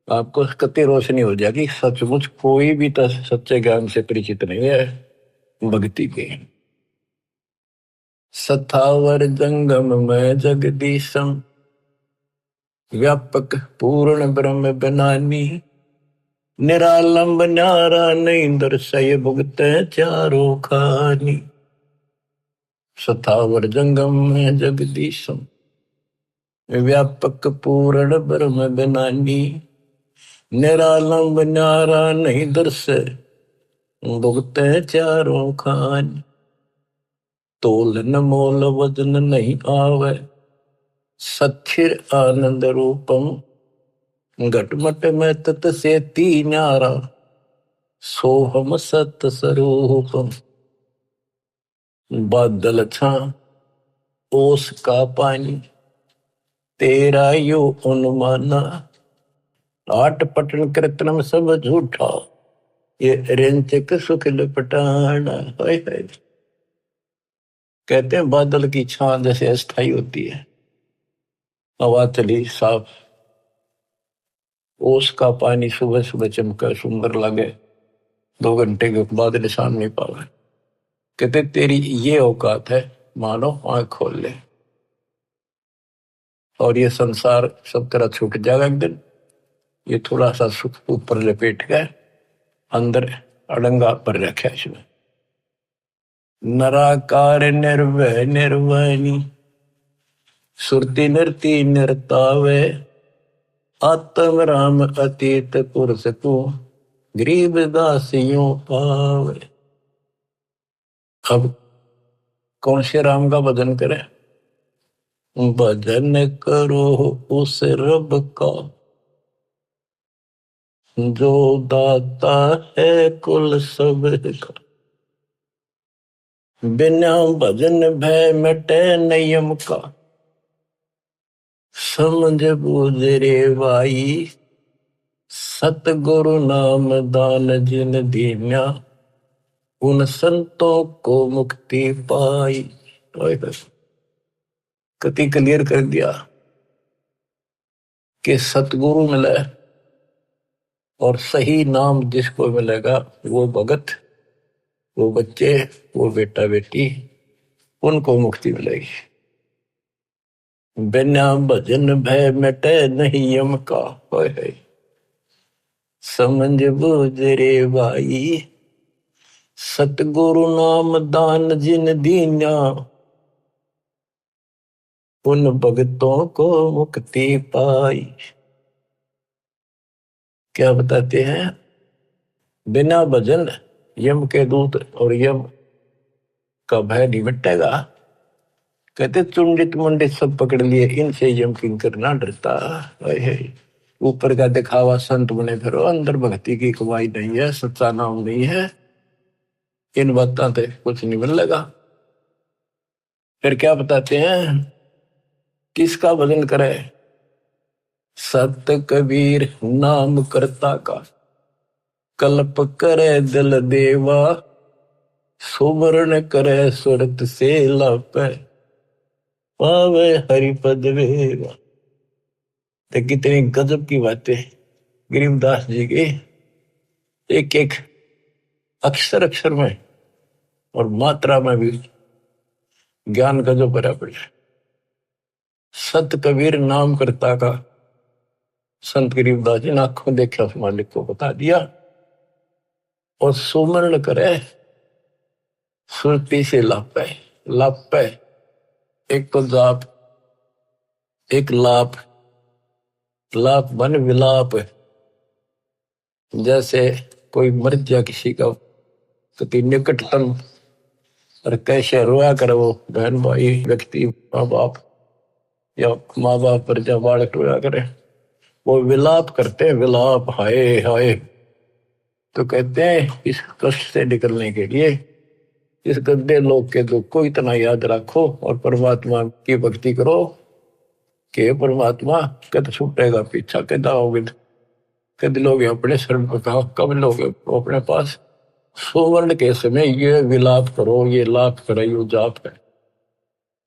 आपको कति रोशनी हो जाएगी। सचमुच कोई भी तो सच्चे ज्ञान से परिचित नहीं है भक्ति के। सथावर जंगम में जगदीशम, व्यापक पूर्ण ब्रह्म बनानी, निरालंब न्यारा नहीं दर्शय भुगत चारों खानी। सथावर जंगम में जगदीशम, व्यापक पूर्ण ब्रह्म बनानी, निरालंब न्यारा नहीं दर्शय भुगत चारों खानी। तोल न मोल वजन नहीं आवे, सच्चिर आनंद रूपम, घटमट में तत से ती न्यारा, सोहम सत स्वरूपम। बादल छा ओस का पानी, तेरा यो अनुमाना, आट पटन कृतनम सब झूठा, ये रेंचक सुख लपटाना। हाय हाय। कहते हैं बादल की छां जैसे अस्थाई होती है, हवा चली साफ, ओस का पानी सुबह सुबह चमका सुंदर लगे, 2 घंटे के बाद निशान नहीं पावे। कहते तेरी ये औकात है, मानो आंख खोल ले और ये संसार सब तरह छूट जाएगा एक दिन। ये थोड़ा सा सुख ऊपर लपेट गए, अंदर अड़ंगा पर रखा इसमें। नराकार निर्भय निर्वाणी, सुरती नरती नरतावे, आत्म राम अतीत पुरुष को, गरीब दासियों पावे। अब कौन से राम का भजन करें? भजन करो उस रब का, जो दाता है कुल सब का। बिना भजन भय मिटे नियम का, समझ बूझ रे भाई, सतगुरु नाम दान जिन दीन्या, उन संतों को मुक्ति पाई। कति क्लियर कर दिया कि सतगुरु मिले और सही नाम जिसको मिलेगा वो भगत, वो बच्चे, वो बेटा बेटी, उनको मुक्ति मिलेगी। बिना भजन भय मिटे नहीं यम का, है समझ बूझ रे भाई, सतगुरु नाम दान जिन दीन्या, उन भगतों को मुक्ति पाई। क्या बताते हैं? बिना भजन यम के दूत और यम का भय नहीं मिटेगा। कहते चुंडित मुंडित सब पकड़ लिए, इनसे यम किंकर ना डरता। ऊपर का दिखावा संत बने फिरो, अंदर भक्ति की कमाई नहीं है, सच्चा नाम नहीं है, इन बातों से कुछ नहीं मिलेगा। फिर क्या बताते हैं? किसका भजन करे? सत कबीर नाम करता का, कल्प करे दिल देवा, सुमरण करे सुरत से लापे, पावे हरिपद वेवा। तो कितनी गजब की बातें गरीबदास जी की, एक एक अक्षर अक्षर में और मात्रा में भी ज्ञान गजब भरा पड़ा। सत कबीर नाम करता का, संत गरीबदास जी ने आंखों देखा उस मालिक को बता दिया। और सुमरण करे सुरती से लापे, लापे एक तो जाप, एक लाप, लाप बन विलाप। जैसे कोई मर जा किसी का कति निकटतम, और कैसे रोया करे वो बहन भाई व्यक्ति, माँ बाप या माँ बाप पर जब बालक रोया करे, वो विलाप करते हैं, विलाप, हाय हाय। तो कहते हैं इस कष्ट से निकलने के लिए इस गंदे लोग के दुख को इतना याद रखो और परमात्मा की भक्ति करो कि परमात्मा कद छूटेगा पीछा, कद आओगे, कद लोग अपने शरण पर कहा, कब लोग अपने पास। सुवर्ण के समय ये विलाप करो, ये लाप करो, ये जाप है।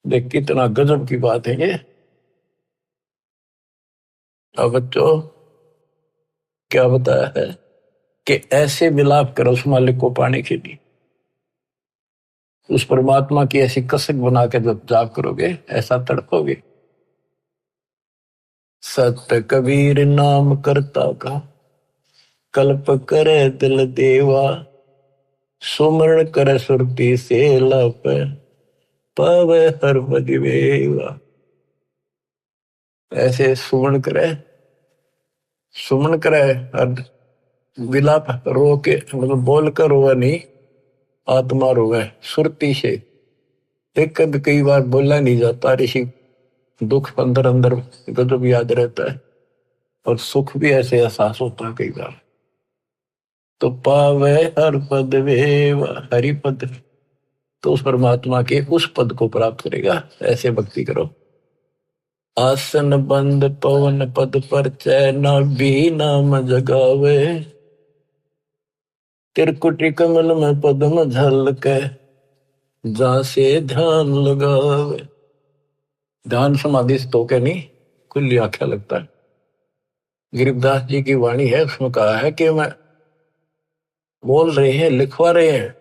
देख कितना गजब की बात है ये। अब बच्चों क्या बताया है कि ऐसे विलाप करो उस मालिक को पाने के लिए, उस परमात्मा की ऐसी कसक बना के जब जाप करोगे ऐसा तड़पोगे। सत कबीर नाम करता का, कल्प करे दिल देवा, सुमरण करे सुरती से लप, पावे हर बदिवेवा। ऐसे सुमरण करे, सुमन करे, विलाप रो के मतलब बोल कर रोवे नहीं, आत्मा रोवे सुरती से। एक कद कई बार बोला नहीं जाता, ऋषि दुख अंदर अंदर गजब याद रहता है और सुख भी ऐसे एहसास होता है कई बार। तो पावे हर पद वेव, हरि पद तो उस परमात्मा के उस पद को प्राप्त करेगा। ऐसे भक्ति करो। आसन बंद पवन पद पर चैन भी नाम जगावे, त्रिकुटी कमल में पद्म झलके, जहां से ध्यान लगावे। ध्यान समाधि से तो क्या नहीं, खुली आंखें लगता है। गरीबदास जी की वाणी है, उसमें कहा है कि मैं बोल रहे हैं, लिखवा रहे हैं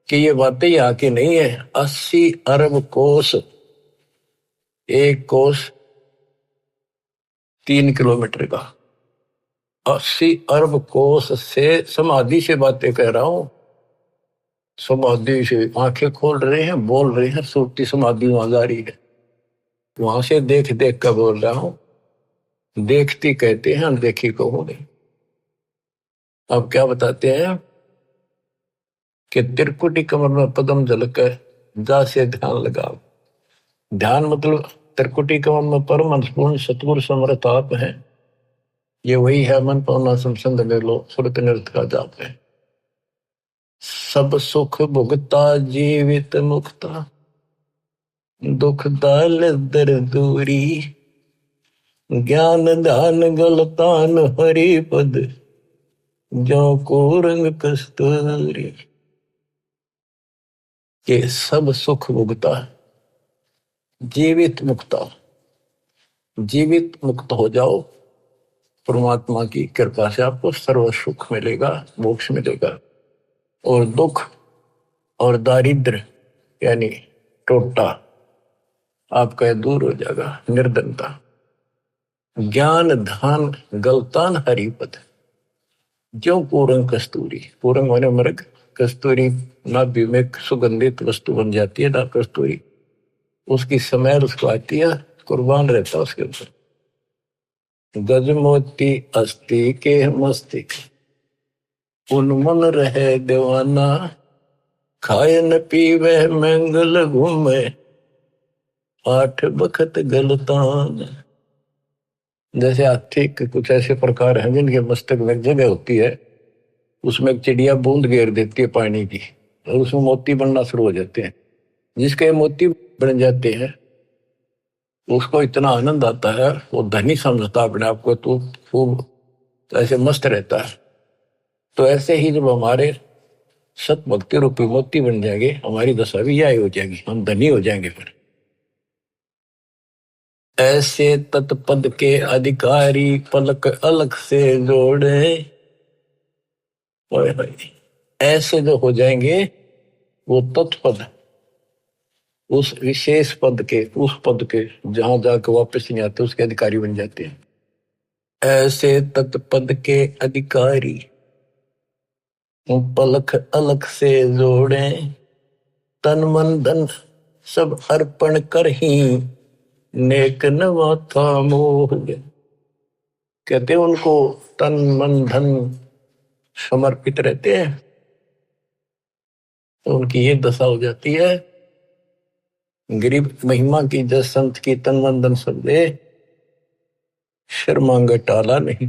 कि ये बातें यहाँ की नहीं है। 80 अरब कोस, एक कोस 3 किलोमीटर का, 80 अरब कोस से समाधि से बातें कह रहा हूं। समाधि से आंखें खोल रहे हैं, बोल रहे हैं, सुरती समाधि वहां जा रही है। वहां से देख देख कर बोल रहा हूं। देखती कहते हैं, अनदेखी को हो नहीं। अब क्या बताते हैं कि त्रिकुटी कमर में पदम झलक है, जा से ध्यान लगाओ। ध्यान मतलब त्रिकुटी कमर में परम अंशपूर्ण सतगुरु समर्थ आप है। ये वही है, मन पावना संसंद में लो सुरत नृत का जाप है। सब सुख भुगता जीवित मुक्ता, दुख दाल दर दूरी, ज्ञान ध्यान गलतान हरि पद, जो को रंग कस्तूरी। के सब सुख भुगता, जीवित मुक्ता, जीवित मुक्त हो जाओ। परमात्मा की कृपा से आपको सर्व सुख मिलेगा, मोक्ष मिलेगा। और दुख और दारिद्र यानी टोटा आपका दूर हो जाएगा, निर्धनता। ज्ञान ध्यान गलतान हरिपद, जो पूरंग कस्तूरी। पूरंग माने मृग, कस्तूरी नाभि में सुगंधित वस्तु बन जाती है ना कस्तूरी, उसकी समय उसको आती है, कुर्बान रहता है उसके ऊपर। गजमोती अस्थि के मस्तिष्क, उन्मन रहे दीवाना, खाए न पीवे मंगल घूमे, 8 बखत गलतान। जैसे हाथी के कुछ ऐसे प्रकार हैं जिनके मस्तक में जगह होती है, उसमें एक चिड़िया बूंद घेर देती है पानी की, और उसमें मोती बनना शुरू हो जाते हैं। जिसके मोती बन जाते हैं उसको इतना आनंद आता है, वो धनी समझता अपने आप को, तो खूब ऐसे मस्त रहता है। तो ऐसे ही जब हमारे सत भक्ति रूपी मोती बन जाएंगे, हमारी दशा भी यही हो जाएगी, हम धनी हो जाएंगे। फिर ऐसे तत्पद के अधिकारी पलक अलग से जोड़े, ऐसे जो हो जाएंगे वो तत्पद, उस विशेष पद के, उस पद के जहां जाकर वापस नहीं आते, उसके अधिकारी बन जाते हैं। ऐसे तत्पद के अधिकारी पलक अलग से जोड़े, तन मन धन सब अर्पण कर ही, नेक नवा था मोह। कहते हैं उनको तन मन धन समर्पित रहते हैं, तो उनकी ये दशा हो जाती है। गरीब महिमा की जस संत की तन मन धन सब दे, शर्मांग टाला नहीं,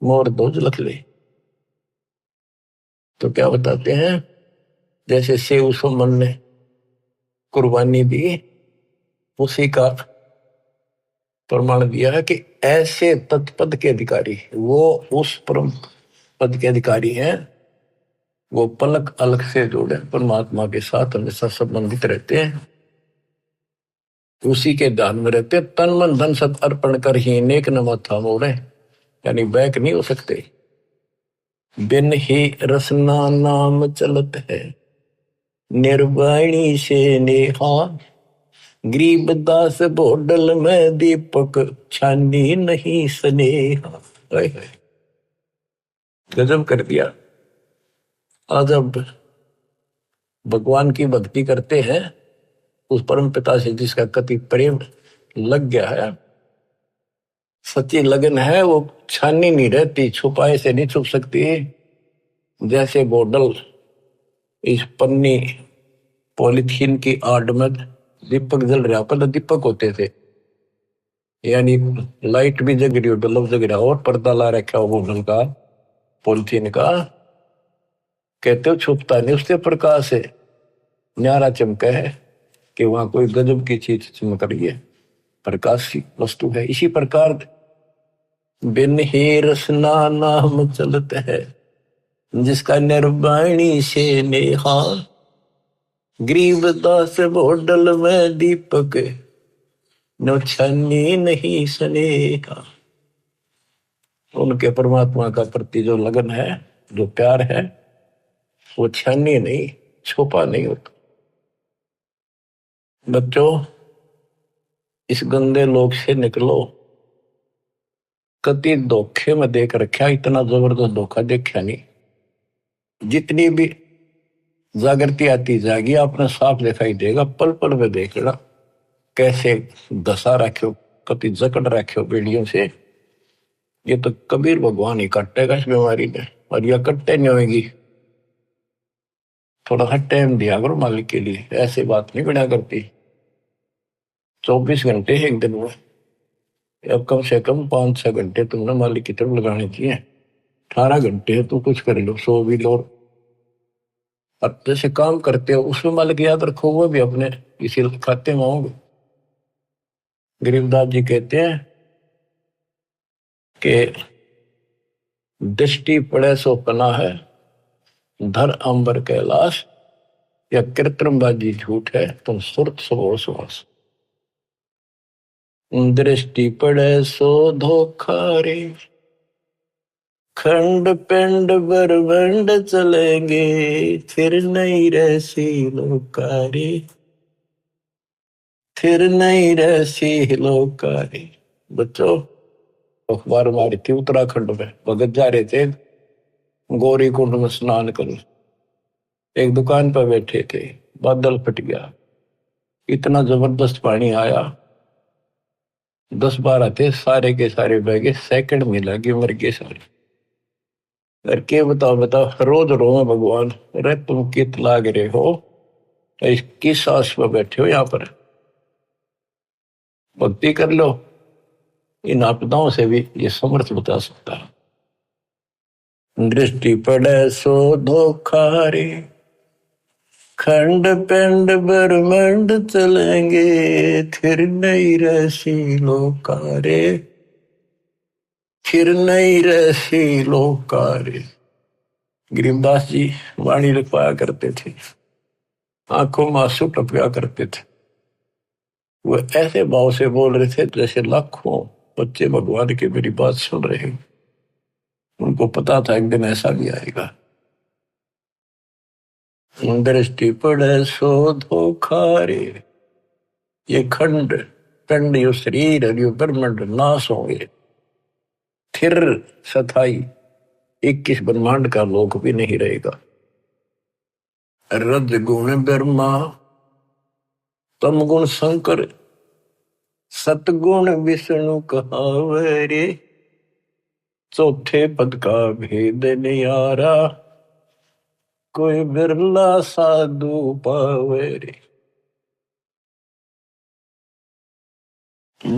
मोर दोज लख ले। तो क्या बताते हैं, जैसे सेव सुमन ने कुर्बानी दी, उसी का प्रमाण दिया है कि ऐसे तत्पद के अधिकारी, वो उस परम पद के अधिकारी हैं, वो पलक अलग से जोड़े परमात्मा के साथ हमेशा संबंधित रहते हैं, उसी के ध्यान में रहते। तन मन धन सब अर्पण कर ही नेक न माथा मोड़े, यानी बैक नहीं हो सकते। बिन ही रसना नाम चलत है, निर्वाणी से नेहा, गरीबदास बोडल में दीपक छानी नहीं स्नेहा। गजब कर दिया। आज अब भगवान की भक्ति करते हैं, उस परम पिता से जिसका कति प्रेम लग गया है, सच्ची लगन है, वो छानी नहीं रहती, छुपाए से नहीं छुप सकती। जैसे बोतल इस पन्नी पॉलिथीन की आड़ में दीपक जल रहा, पहले दीपक होते थे, यानी लाइट भी जग रही हो, बल्ब जग रहा और पर्दा ला रखा हो बोतल का, पॉलिथीन का, कहते हो छुपता नहीं उससे प्रकाश है। न्यारा चमका है कि वहां कोई गजब की चीज चमक रही है, प्रकाश की वस्तु है। इसी प्रकार बिन ही रसना नाम चलत है, जिसका निर्वाणी से नेहा, गरीबदास बोडल में दीपक, नो छन्नी नहीं स्नेहा। उनके परमात्मा का प्रति जो लगन है, जो प्यार है, वो छन्नी नहीं, छुपा नहीं होता। बच्चों, इस गंदे लोक से निकलो। कति धोखे में देख रखा, इतना जबरदस्त धोखा देखा नहीं। जितनी भी जागृति आती जाएगी, आपने साफ दिखाई देगा, पल पल में देखना कैसे दशा रखो, कति जकड़ रखो बेड़ियों से। ये तो कबीर भगवान ही कटेगा इस बीमारी में, और यह कट्टे नहीं होगी। थोड़ा सा टाइम दिया करो मालिक के लिए, ऐसी बात नहीं बना करती। 24 घंटे एक दिन में, अब कम से कम 5-6 घंटे तुमने मालिक की तरफ लगाने चाहिए। 18 घंटे तो कुछ कर लो, सो भी लो। अब जैसे काम करते हो उसमें मालिक याद रखो, वो भी अपने इसी खाते में होंगे। गरीबदास जी कहते हैं कि दृष्टि पड़े सो पना है, धर अंबर कैलाश, या कृत्रिमबाजी झूठ है, तुम सुरत सो सुहास। दृष्टि पड़े सो धोखा रे, खंड पिंड बरबंड चलेंगे, फिर नहीं रहसी लोकारी, फिर नहीं रहसी लोकारी। बच्चों, अखबार मारी थी उत्तराखंड में, भगत जा रहे थे गौरी कुंड में स्नान कर, एक दुकान पर बैठे थे, बादल फट गया, इतना जबरदस्त पानी आया, 10-12 थे, सारे के सारे बह गए, सेकंड में लगे, मर गए सारे। अरे के बताओ बताओ, रोज रो भगवान, अरे तुम कित लाग रहे हो, किस आस पर बैठे हो, यहाँ पर भक्ति कर लो। इन आपदाओं से भी ये समर्थ बता सकता है। दृष्टि पड़े सो धोखा रे, खंड पिंड ब्रह्मंड चलेंगे, फिर नहीं रहसी लोकारे, फिर नहीं रहसी लोकारे। गरीबदास जी वाणी लिखवाया करते थे, आंखों में आंसू टपका करते थे। वो ऐसे भाव से बोल रहे थे जैसे लाखों बच्चे भगवान की मेरी बात सुन रहे हैं। उनको पता था एक दिन ऐसा भी आएगा। दृष्टि पड़े सो धोखा रे, ये खंड पिंड, यो शरीर, यो ब्रह्मांड नाश होंगे, फिर सथाई 21 ब्रह्मांड का लोक भी नहीं रहेगा। रज गुण ब्रह्मा, तम गुण शंकर, सतगुण विष्णु कहावे रे, चौथे पद का भेद नियारा, कोई बिरला साधु पावे रे।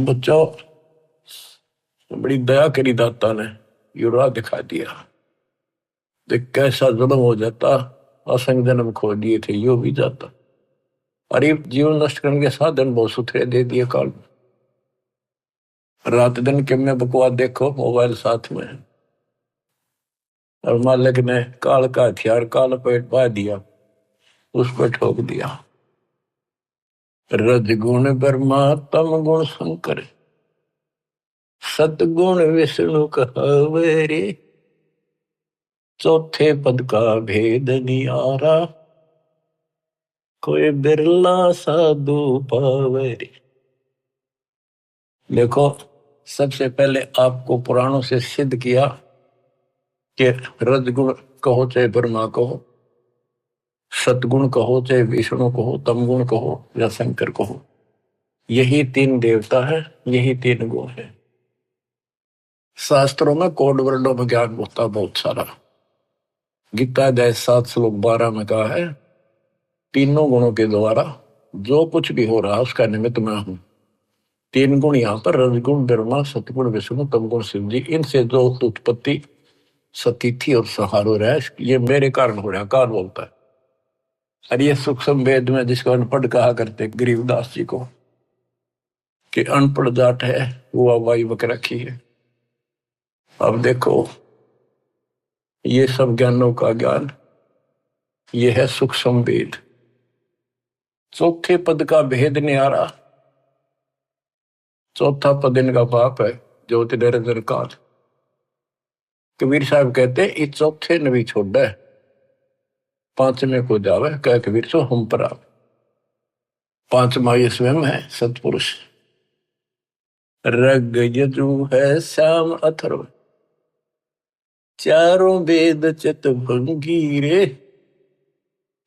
बच्चों, बड़ी दया करी दाता ने, ये राह दिखा दिया। देख कैसा जन्म हो जाता, असंग जन्म खो दिए थे, यो भी जाता। अरे जीवन नष्ट करने के साधन बहुत सुथरे दे दिए काल में। रात दिन के में बकवास देखो, मोबाइल साथ में, और मालिक ने काल का हथियार काल पेट पा दिया, उस पर ठोक दिया। रज गुण ब्रह्मा, तम गुण शंकर, सतगुण विष्णु कहावे रे, चौथे पद का भेद नियारा, कोई बिरला साधु पावे रे। देखो, सबसे पहले आपको पुराणों से सिद्ध किया कि रजगुण कहो चाहे ब्रह्मा कहो, सतगुण कहो चाहे विष्णु कहो, तमगुण कहो या शंकर कहो, यही 3 देवता है, यही 3 गुण है। शास्त्रों में कोड वर्णों में ज्ञान होता बहुत सारा। गीता अध्याय 7 श्लोक 12 में कहा है, तीनों गुणों के द्वारा जो कुछ भी हो रहा है उसका निमित्त मैं हूं। 3 गुण यहाँ पर, रजगुण ब्रह्मा, सतगुण विष्णु, तमगुण शिव जी, इनसे जो उत्पत्ति सतिथि और सहारो रहा है, ये मेरे कारण हो रहा है, काल बोलता है। और ये सूक्ष्म वेद में जिसको अनपढ़ कहा करते गरीबदास जी को कि अनपढ़ जाट है वो अवाई बक रखी है। अब देखो ये सब ज्ञानों का ज्ञान ये है सूक्ष्म वेद। चौथे पद का भेद न्यारा, चौथा पद इनका पाप है ज्योति निरंजन काल। कबीर साहब कहते इस चौथे ने भी छोड़ा है, पांचवें को जावे कह कबीर सो हम पर आवे। पांचवा ये स्वयं है सतपुरुष। रग यजु है श्याम अथर्व, चारों वेद चित भंगीरे,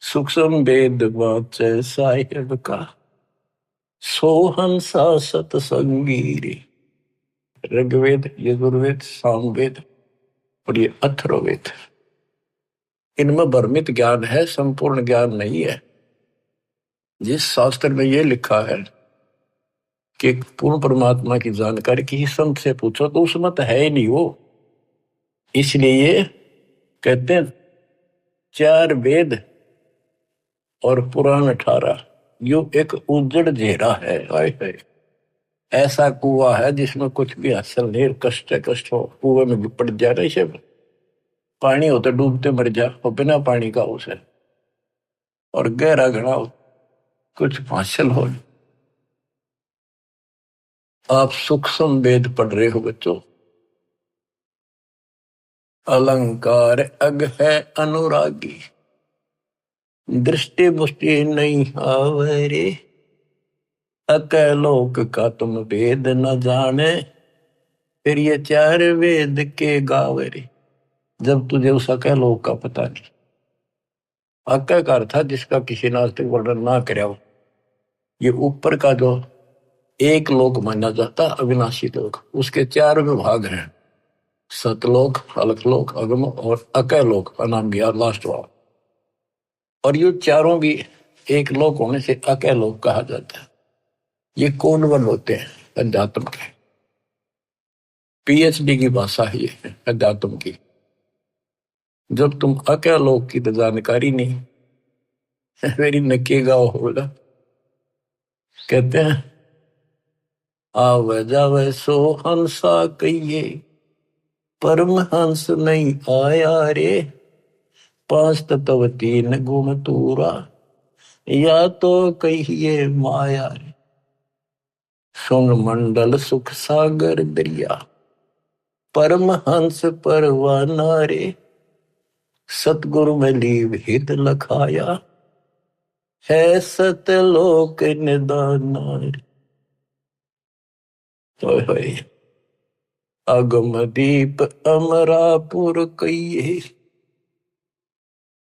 सूक्ष्म वेद वाचे साहिब का, सोहंसा सतसंगी रे। ऋग्वेद, यजुर्वेद, सामवेद और ये अथर्ववेद, इनमें भ्रमित ज्ञान है, संपूर्ण ज्ञान नहीं है। जिस शास्त्र में ये लिखा है कि पूर्ण परमात्मा की जानकारी किसी संत से पूछो तो उसमें तो है ही नहीं वो। इसलिए ये कहते हैं चार वेद और पुराण 18 यो एक उजड़ घेरा है। हाय हाय, ऐसा कुआं है जिसमें कुछ भी हासिल नहीं, कष्ट हो, कुएं में पड़ जाए ना, इसे पानी हो तो डूबते मर जा, और बिना पानी का उसे, और गहरा घड़ा हो कुछ हासिल हो। आप सूक्ष्म वेद पढ़ रहे हो बच्चों। अलंकार अग है अनुरागी, दृष्टि मुष्टि नहीं आवरे, अकलोक का तुम वेद न जाने, फिर ये चार वेद के गावरे। जब तुझे उस अकलोक का पता नहीं, अक्का का अर्थ था जिसका किसी ने आज तक वर्णन ना कराया हो। ये ऊपर का जो एक लोक माना जाता अविनाशी लोक, उसके चार विभाग हैं, सतलोक, अलकलोक, अगम और अकलोक अनाम गया लास्ट वाला। और ये चारों भी एक लोक होने से अकलोक कहा जाता है। ये कोनवन होते हैं अध्यात्म के, पीएचडी की भाषा है ये अध्यात्म की। जब तुम अकलोक की तो जानकारी नहीं, मेरी नकेगा होगा। कहते हैं आवे जावे सो हंसा कहिए, परमहंस नहीं आया रे, पांच तत्व तीन गुण तूरा, या तो कहिए माया रे। सुन मंडल सुख सागर दरिया, परमहंस परवाना रे, सतगुरु में लीव हित लखाया, है सतलोक निदाना रे। अगम दीप अमरापुर कहिए,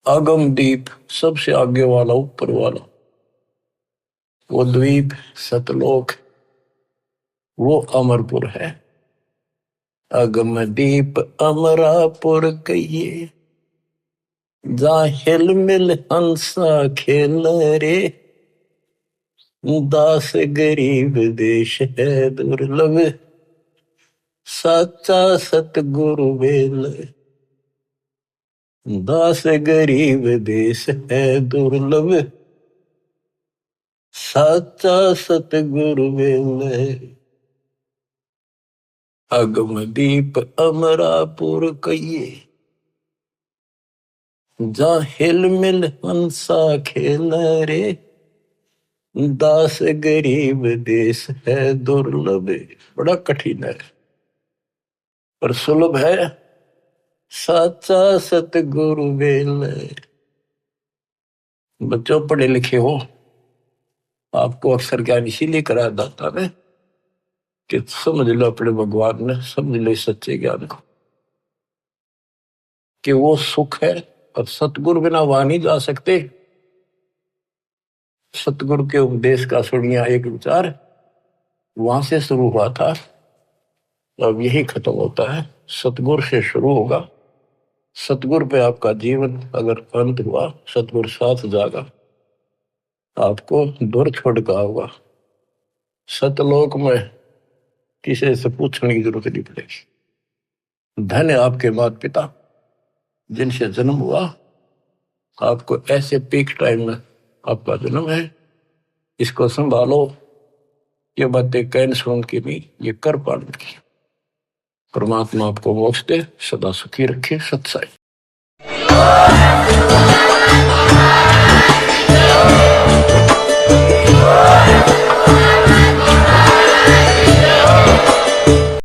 अगम दीप सबसे आगे वाला, ऊपर वाला, वो द्वीप सतलोक, वो अमरपुर है। अगम दीप अमरापुर कहिए, जा हिल मिल हंसा खेल रे, दास गरीब देश है दुर्लभ, साचा सतगुरु वेल। दास गरीब देश है दुर्लभ, साचा सतगुरु वेल। अगम दीप अमरापुर कहिए, जा हिल मिल हंसा खेल रे, दास गरीब देश है दुर्लभ। बड़ा कठिन है पर सुलभ है, साचा सतगुरु वेल। बच्चों पढ़े लिखे हो, आपको अक्सर ज्ञान इसीलिए कराया जाता है कि समझ लो अपने भगवान ने, समझ लो सच्चे ज्ञान को कि वो सुख है, और सतगुरु बिना वहां नहीं जा सकते। सतगुरु के उपदेश का सुनिया एक विचार वहां से शुरू हुआ था, अब यही खत्म होता है। सतगुरु से शुरू होगा, सतगुरु पे आपका जीवन अगर अंत हुआ, सतगुरु साथ जागा, आपको दूर छोड़ का होगा। सतलोक में किसी से पूछने की जरूरत नहीं पड़ेगी। धन्य आपके माता पिता जिनसे जन्म हुआ, आपको ऐसे पीक टाइम में आपका जन्म है, इसको संभालो। ये बातें कहने सुन की नहीं, ये कर पाने की। परमात्मा आपको मोक्ष दे, सदा सुखी रखे। सत्साई।